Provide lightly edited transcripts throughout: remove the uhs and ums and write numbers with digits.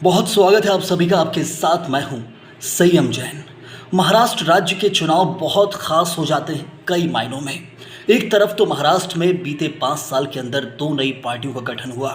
बहुत स्वागत है आप सभी का। आपके साथ मैं हूं संयम जैन। महाराष्ट्र राज्य के चुनाव बहुत खास हो जाते हैं कई मायनों में। एक तरफ तो महाराष्ट्र में बीते 5 साल के अंदर दो नई पार्टियों का गठन हुआ।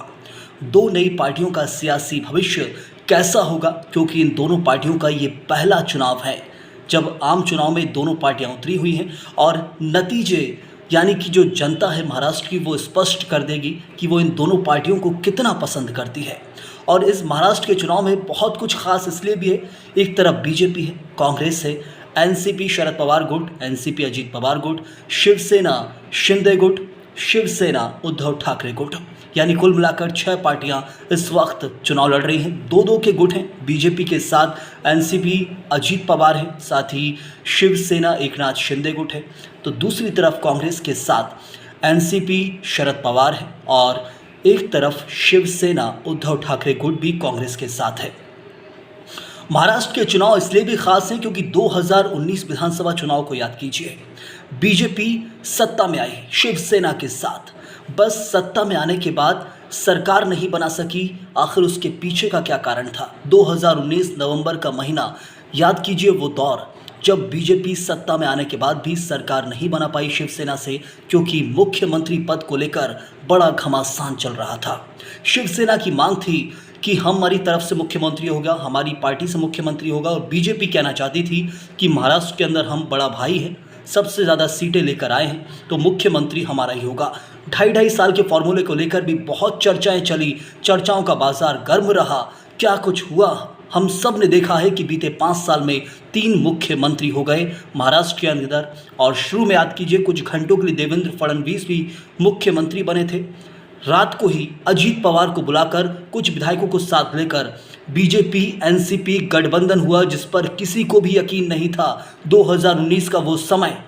दो नई पार्टियों का सियासी भविष्य कैसा होगा, क्योंकि इन दोनों पार्टियों का ये पहला चुनाव है जब आम चुनाव में दोनों पार्टियां उतरी हुई हैं और नतीजे यानी कि जो जनता है महाराष्ट्र की वो स्पष्ट कर देगी कि वो इन दोनों पार्टियों को कितना पसंद करती है। और इस महाराष्ट्र के चुनाव में बहुत कुछ खास इसलिए भी है, एक तरफ बीजेपी है, कांग्रेस है, एनसीपी शरद पवार गुट, एनसीपी अजीत पवार गुट, शिवसेना शिंदे गुट, शिवसेना उद्धव ठाकरे गुट, यानी कुल मिलाकर 6 पार्टियां इस वक्त चुनाव लड़ रही हैं। दो दो के गुट हैं। बीजेपी के साथ एनसीपी अजीत पवार है, साथ ही शिवसेना एकनाथ शिंदे गुट है। तो दूसरी तरफ कांग्रेस के साथ एनसीपी शरद पवार है और एक तरफ शिवसेना उद्धव ठाकरे गुट भी कांग्रेस के साथ है। महाराष्ट्र के चुनाव इसलिए भी खास हैं क्योंकि 2019 विधानसभा चुनाव को याद कीजिए। बीजेपी सत्ता में आई शिवसेना के साथ, बस सत्ता में आने के बाद सरकार नहीं बना सकी। आखिर उसके पीछे का क्या कारण था? 2019 नवंबर का महीना, याद कीजिए वो दौर जब बीजेपी सत्ता में आने के बाद भी सरकार नहीं बना पाई शिवसेना से, क्योंकि मुख्यमंत्री पद को लेकर बड़ा घमासान चल रहा था। शिवसेना की मांग थी कि हमारी तरफ से मुख्यमंत्री होगा, हमारी पार्टी से मुख्यमंत्री होगा, और बीजेपी कहना चाहती थी कि महाराष्ट्र के अंदर हम बड़ा भाई हैं, सबसे ज़्यादा सीटें लेकर आए हैं तो मुख्यमंत्री हमारा ही होगा। 2.5 साल के फॉर्मूले को लेकर भी बहुत चर्चाएं चली, चर्चाओं का बाजार गर्म रहा। क्या कुछ हुआ हम सब ने देखा है कि बीते 5 साल में 3 मुख्यमंत्री हो गए महाराष्ट्र के अंदर। और शुरू में याद कीजिए कुछ घंटों के लिए देवेंद्र फडणवीस भी मुख्यमंत्री बने थे। रात को ही अजीत पवार को बुलाकर कुछ विधायकों को साथ लेकर बीजेपी एनसीपी गठबंधन हुआ, जिस पर किसी को भी यकीन नहीं था। 2019 का वो समय,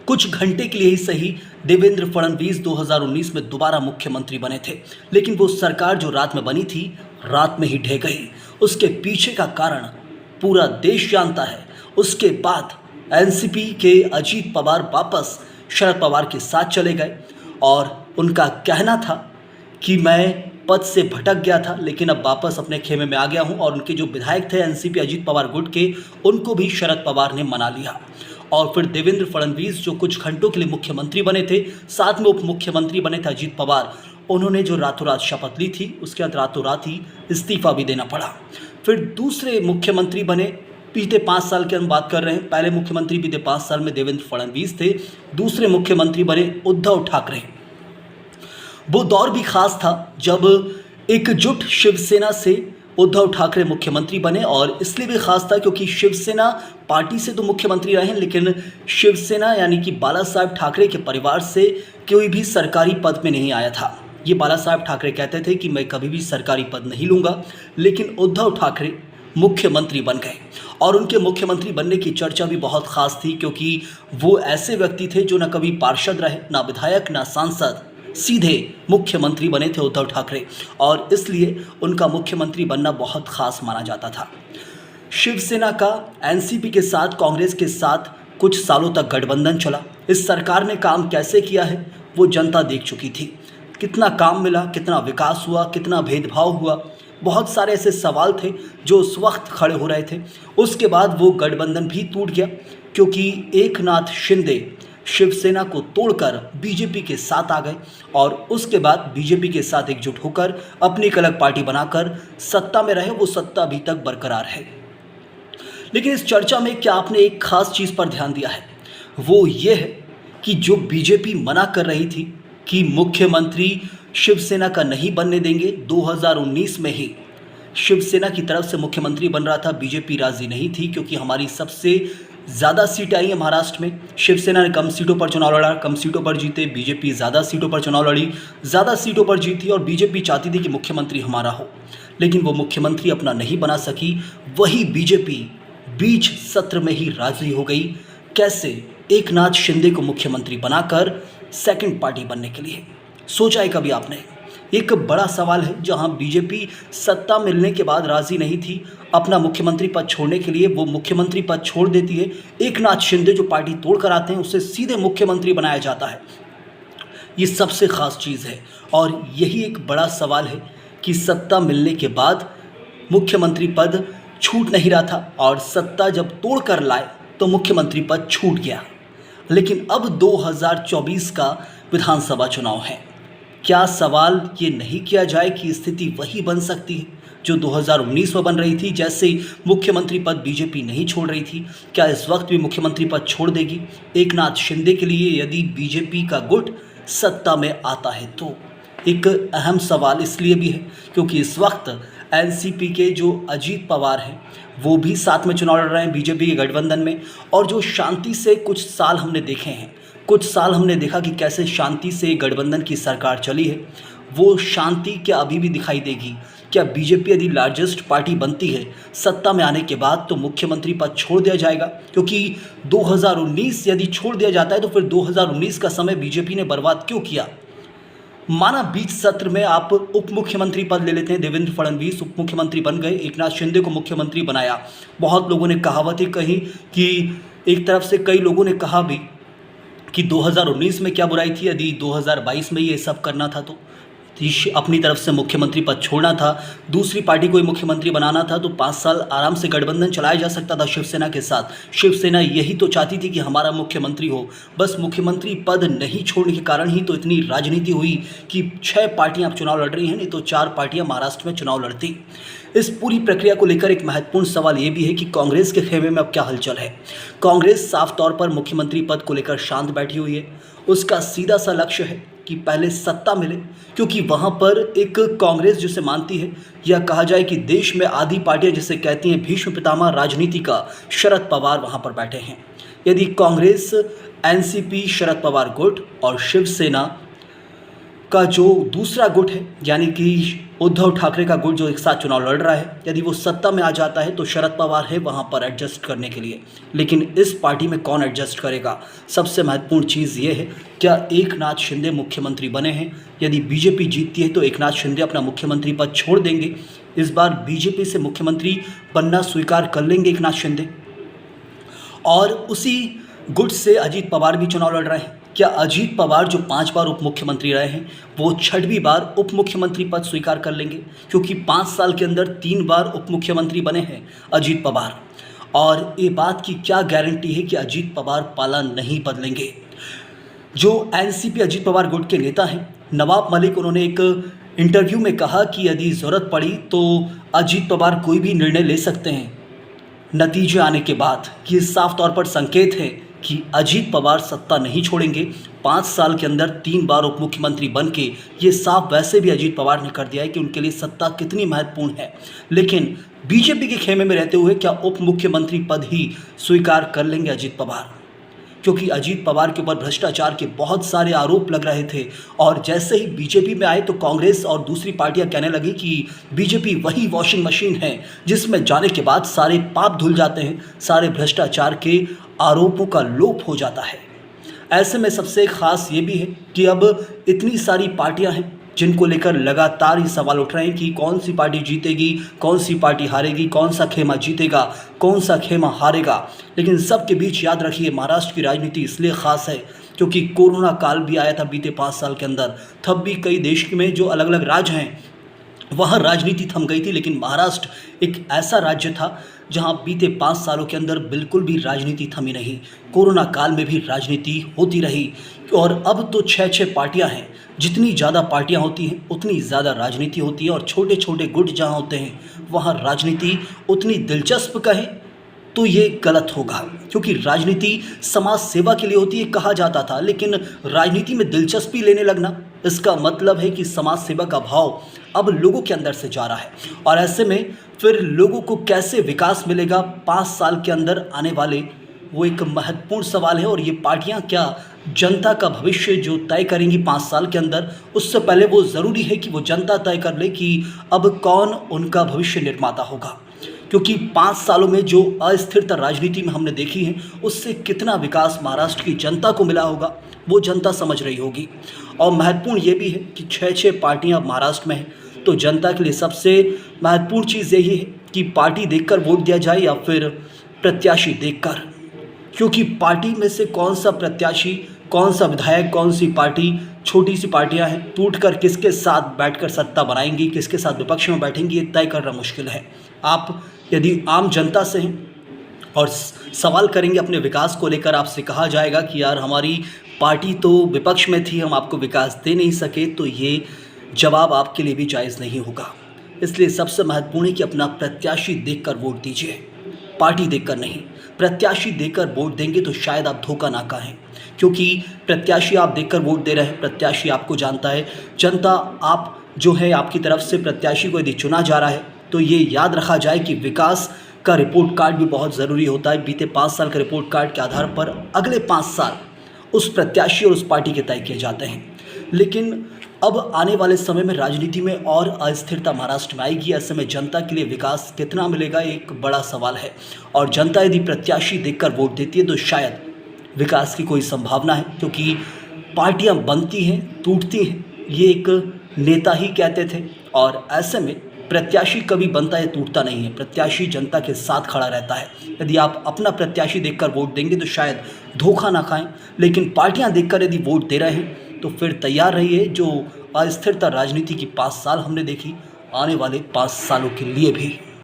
कुछ घंटे के लिए ही सही, देवेंद्र फडणवीस 2019 में दोबारा मुख्यमंत्री बने थे, लेकिन वो सरकार जो रात में बनी थी रात में ही ढह गई। उसके पीछे का कारण पूरा देश जानता है। उसके बाद एनसीपी के अजीत पवार वापस शरद पवार के साथ चले गए और उनका कहना था कि मैं पद से भटक गया था लेकिन अब वापस अपने खेमे में आ गया हूं। और उनके जो विधायक थे एनसीपी अजीत पवार गुट के, उनको भी शरद पवार ने मना लिया। और फिर देवेंद्र फडणवीस जो कुछ घंटों के लिए मुख्यमंत्री बने थे, साथ में उप मुख्यमंत्री बने थे अजीत पवार, उन्होंने जो रातों रात शपथ ली थी उसके बाद रातों रात ही इस्तीफा भी देना पड़ा। फिर दूसरे मुख्यमंत्री बने, बीते 5 साल की हम बात कर रहे हैं। पहले मुख्यमंत्री बीते 5 साल में देवेंद्र फडणवीस थे, दूसरे मुख्यमंत्री बने उद्धव ठाकरे। वो दौर भी खास था जब एकजुट शिवसेना से उद्धव ठाकरे मुख्यमंत्री बने, और इसलिए भी खास था क्योंकि शिवसेना पार्टी से तो मुख्यमंत्री रहे, लेकिन शिवसेना यानी कि बाला साहेब ठाकरे के परिवार से कोई भी सरकारी पद में नहीं आया था। ये बाला साहेब ठाकरे कहते थे कि मैं कभी भी सरकारी पद नहीं लूँगा, लेकिन उद्धव ठाकरे मुख्यमंत्री बन गए। और उनके मुख्यमंत्री बनने की चर्चा भी बहुत खास थी क्योंकि वो ऐसे व्यक्ति थे जो न कभी पार्षद रहे, ना विधायक, ना सांसद, सीधे मुख्यमंत्री बने थे उद्धव ठाकरे, और इसलिए उनका मुख्यमंत्री बनना बहुत खास माना जाता था। शिवसेना का एनसीपी के साथ, कांग्रेस के साथ कुछ सालों तक गठबंधन चला। इस सरकार ने काम कैसे किया है वो जनता देख चुकी थी। कितना काम मिला, कितना विकास हुआ, कितना भेदभाव हुआ, बहुत सारे ऐसे सवाल थे जो उस वक्त खड़े हो रहे थे। उसके बाद वो गठबंधन भी टूट गया क्योंकि एकनाथ शिंदे शिवसेना को तोड़कर बीजेपी के साथ आ गए, और उसके बाद बीजेपी के साथ एकजुट होकर अपनी एक अलग पार्टी बनाकर सत्ता में रहे। वो सत्ता अभी तक बरकरार है। लेकिन इस चर्चा में क्या आपने एक खास चीज़ पर ध्यान दिया है? वो ये है कि जो बीजेपी मना कर रही थी कि मुख्यमंत्री शिवसेना का नहीं बनने देंगे, 2019 में ही शिवसेना की तरफ से मुख्यमंत्री बन रहा था। बीजेपी राजी नहीं थी क्योंकि हमारी सबसे ज़्यादा सीटें आई हैं महाराष्ट्र में। शिवसेना ने कम सीटों पर चुनाव लड़ा, कम सीटों पर जीते। बीजेपी ज़्यादा सीटों पर चुनाव लड़ी, ज़्यादा सीटों पर जीती, और बीजेपी चाहती थी कि मुख्यमंत्री हमारा हो, लेकिन वो मुख्यमंत्री अपना नहीं बना सकी। वही बीजेपी बीच सत्र में ही राजी हो गई। कैसे? एकनाथ शिंदे को मुख्यमंत्री बनाकर सेकंड पार्टी बनने के लिए। सोचा है कभी आपने? एक बड़ा सवाल है जहां बीजेपी सत्ता मिलने के बाद राजी नहीं थी अपना मुख्यमंत्री पद छोड़ने के लिए। वो मुख्यमंत्री पद छोड़ देती है, एकनाथ शिंदे जो पार्टी तोड़ कर आते हैं उससे सीधे मुख्यमंत्री बनाया जाता है। ये सबसे खास चीज़ है और यही एक बड़ा सवाल है कि सत्ता मिलने के बाद मुख्यमंत्री पद छूट नहीं रहा था और सत्ता जब तोड़ कर लाए तो मुख्यमंत्री पद छूट गया। लेकिन अब 2024 का विधानसभा चुनाव है। क्या सवाल ये नहीं किया जाए कि स्थिति वही बन सकती है जो 2019 में बन रही थी, जैसे मुख्यमंत्री पद बीजेपी नहीं छोड़ रही थी? क्या इस वक्त भी मुख्यमंत्री पद छोड़ देगी एकनाथ शिंदे के लिए यदि बीजेपी का गुट सत्ता में आता है? तो एक अहम सवाल इसलिए भी है क्योंकि इस वक्त एनसीपी के जो अजीत पवार हैं वो भी साथ में चुनाव लड़ रहे हैं बीजेपी के गठबंधन में। और जो शांति से कुछ साल हमने देखे हैं, कुछ साल हमने देखा कि कैसे शांति से गठबंधन की सरकार चली है, वो शांति क्या अभी भी दिखाई देगी? क्या बीजेपी यदि लार्जेस्ट पार्टी बनती है सत्ता में आने के बाद तो मुख्यमंत्री पद छोड़ दिया जाएगा? क्योंकि 2019 यदि छोड़ दिया जाता है तो फिर 2019 का समय बीजेपी ने बर्बाद क्यों किया? माना बीच सत्र में आप उप मुख्यमंत्री पद ले लेते हैं, देवेंद्र फडणवीस उप मुख्यमंत्री बन गए, एकनाथ शिंदे को मुख्यमंत्री बनाया। बहुत लोगों ने कहावतें कही कि एक तरफ से कई लोगों ने कहा भी कि 2019 में क्या बुराई थी यदि 2022 में ये सब करना था, तो अपनी तरफ से मुख्यमंत्री पद छोड़ना था, दूसरी पार्टी को ही मुख्यमंत्री बनाना था, तो 5 साल आराम से गठबंधन चलाया जा सकता था शिवसेना के साथ। शिवसेना यही तो चाहती थी कि हमारा मुख्यमंत्री हो, बस मुख्यमंत्री पद नहीं छोड़ने के कारण ही तो इतनी राजनीति हुई कि 6 पार्टियां अब चुनाव लड़ रही हैं, नहीं तो 4 पार्टियां महाराष्ट्र में चुनाव लड़ती। इस पूरी प्रक्रिया को लेकर एक महत्वपूर्ण सवाल ये भी है कि कांग्रेस के खेमे में अब क्या हलचल है। कांग्रेस साफ तौर पर मुख्यमंत्री पद को लेकर शांत बैठी हुई है। उसका सीधा सा लक्ष्य है कि पहले सत्ता मिले, क्योंकि वहां पर एक कांग्रेस जिसे मानती है, या कहा जाए कि देश में आधी पार्टियां जिसे कहती हैं भीष्म पितामह राजनीति का, शरद पवार वहां पर बैठे हैं। यदि कांग्रेस, एनसीपी, शरद पवार गुट और शिवसेना का जो दूसरा गुट है यानी कि उद्धव ठाकरे का गुट जो एक साथ चुनाव लड़ रहा है, यदि वो सत्ता में आ जाता है तो शरद पवार है वहां पर एडजस्ट करने के लिए। लेकिन इस पार्टी में कौन एडजस्ट करेगा? सबसे महत्वपूर्ण चीज़ ये है, क्या एकनाथ शिंदे मुख्यमंत्री बने हैं? यदि बीजेपी जीतती है तो एकनाथ शिंदे अपना मुख्यमंत्री पद छोड़ देंगे? इस बार बीजेपी से मुख्यमंत्री बनना स्वीकार कर लेंगे एकनाथ शिंदे? और उसी गुट से अजीत पवार भी चुनाव लड़ रहे हैं। क्या अजीत पवार जो 5 बार उप मुख्यमंत्री रहे हैं वो 6वीं बार उप मुख्यमंत्री पद स्वीकार कर लेंगे? क्योंकि 5 साल के अंदर 3 बार उप मुख्यमंत्री बने हैं अजीत पवार। और ये बात की क्या गारंटी है कि अजीत पवार पाला नहीं बदलेंगे? जो एनसीपी अजीत पवार गुट के नेता हैं नवाब मलिक, उन्होंने एक इंटरव्यू में कहा कि यदि ज़रूरत पड़ी तो अजीत पवार कोई भी निर्णय ले सकते हैं नतीजे आने के बाद। ये साफ तौर पर संकेत है कि अजीत पवार सत्ता नहीं छोड़ेंगे। 5 साल के अंदर 3 बार उप मुख्यमंत्री बन के ये साफ वैसे भी अजीत पवार ने कर दिया है कि उनके लिए सत्ता कितनी महत्वपूर्ण है। लेकिन बीजेपी के खेमे में रहते हुए क्या उप मुख्यमंत्री पद ही स्वीकार कर लेंगे अजीत पवार? क्योंकि अजीत पवार के ऊपर भ्रष्टाचार के बहुत सारे आरोप लग रहे थे और जैसे ही बीजेपी में आए तो कांग्रेस और दूसरी पार्टियां कहने लगी कि बीजेपी वही वॉशिंग मशीन है जिसमें जाने के बाद सारे पाप धुल जाते हैं, सारे भ्रष्टाचार के आरोपों का लोप हो जाता है। ऐसे में सबसे खास ये भी है कि अब इतनी सारी पार्टियां हैं जिनको लेकर लगातार ये सवाल उठ रहे हैं कि कौन सी पार्टी जीतेगी, कौन सी पार्टी हारेगी, कौन सा खेमा जीतेगा, कौन सा खेमा हारेगा। लेकिन सबके बीच याद रखिए, महाराष्ट्र की राजनीति इसलिए ख़ास है क्योंकि कोरोना काल भी आया था बीते 5 साल के अंदर, तब भी कई देश में जो अलग अलग राज्य हैं वहाँ राजनीति थम गई थी, लेकिन महाराष्ट्र एक ऐसा राज्य था जहाँ बीते 5 सालों के अंदर बिल्कुल भी राजनीति थमी नहीं। कोरोना काल में भी राजनीति होती रही और अब तो 6-6 पार्टियां हैं। जितनी ज़्यादा पार्टियां होती हैं उतनी ज़्यादा राजनीति होती है और छोटे छोटे गुट जहाँ होते हैं वहाँ राजनीति उतनी दिलचस्प कहें तो ये गलत होगा, क्योंकि राजनीति समाज सेवा के लिए होती है कहा जाता था, लेकिन राजनीति में दिलचस्पी लेने लगना इसका मतलब है कि समाज सेवा का भाव अब लोगों के अंदर से जा रहा है। और ऐसे में फिर लोगों को कैसे विकास मिलेगा 5 साल के अंदर आने वाले, वो एक महत्वपूर्ण सवाल है। और ये पार्टियां क्या जनता का भविष्य जो तय करेंगी 5 साल के अंदर, उससे पहले वो ज़रूरी है कि वो जनता तय कर ले कि अब कौन उनका भविष्य निर्माता होगा। क्योंकि 5 सालों में जो अस्थिरता राजनीति में हमने देखी है उससे कितना विकास महाराष्ट्र की जनता को मिला होगा वो जनता समझ रही होगी। और महत्वपूर्ण ये भी है कि 6-6 पार्टियां महाराष्ट्र में हैं, तो जनता के लिए सबसे महत्वपूर्ण चीज़ यही है कि पार्टी देखकर वोट दिया जाए या फिर प्रत्याशी देखकर, क्योंकि पार्टी में से कौन सा प्रत्याशी कौन सा विधायक, कौन सी पार्टी, छोटी सी पार्टियां हैं, टूटकर किसके साथ बैठकर सत्ता बनाएंगी, किसके साथ विपक्ष में बैठेंगी, ये तय करना मुश्किल है। आप यदि आम जनता से हैं और सवाल करेंगे अपने विकास को लेकर, आपसे कहा जाएगा कि यार हमारी पार्टी तो विपक्ष में थी, हम आपको विकास दे नहीं सके, तो ये जवाब आपके लिए भी जायज़ नहीं होगा। इसलिए सबसे महत्वपूर्ण है कि अपना प्रत्याशी देखकर वोट दीजिए, पार्टी देखकर नहीं। प्रत्याशी देखकर वोट देंगे तो शायद आप धोखा ना खाएं, क्योंकि प्रत्याशी आप देखकर वोट दे रहे हैं, प्रत्याशी आपको जानता है। जनता आप जो है, आपकी तरफ से प्रत्याशी को यदि चुना जा रहा है तो ये याद रखा जाए कि विकास का रिपोर्ट कार्ड भी बहुत ज़रूरी होता है। बीते 5 साल के रिपोर्ट कार्ड के आधार पर अगले 5 साल उस प्रत्याशी और उस पार्टी के तय किए जाते हैं। लेकिन अब आने वाले समय में राजनीति में और अस्थिरता महाराष्ट्र में आएगी। ऐसे में जनता के लिए विकास कितना मिलेगा, एक बड़ा सवाल है। और जनता यदि प्रत्याशी देखकर वोट देती है तो शायद विकास की कोई संभावना है, क्योंकि पार्टियां बनती हैं, टूटती हैं, ये एक नेता ही कहते थे। और ऐसे में प्रत्याशी कभी बनता है, टूटता नहीं है। प्रत्याशी जनता के साथ खड़ा रहता है। यदि आप अपना प्रत्याशी देखकर वोट देंगे तो शायद धोखा ना खाएं, लेकिन पार्टियां देखकर यदि वोट दे रहे हैं तो फिर तैयार रहिए। जो अस्थिरता राजनीति की 5 साल हमने देखी, आने वाले 5 सालों के लिए भी।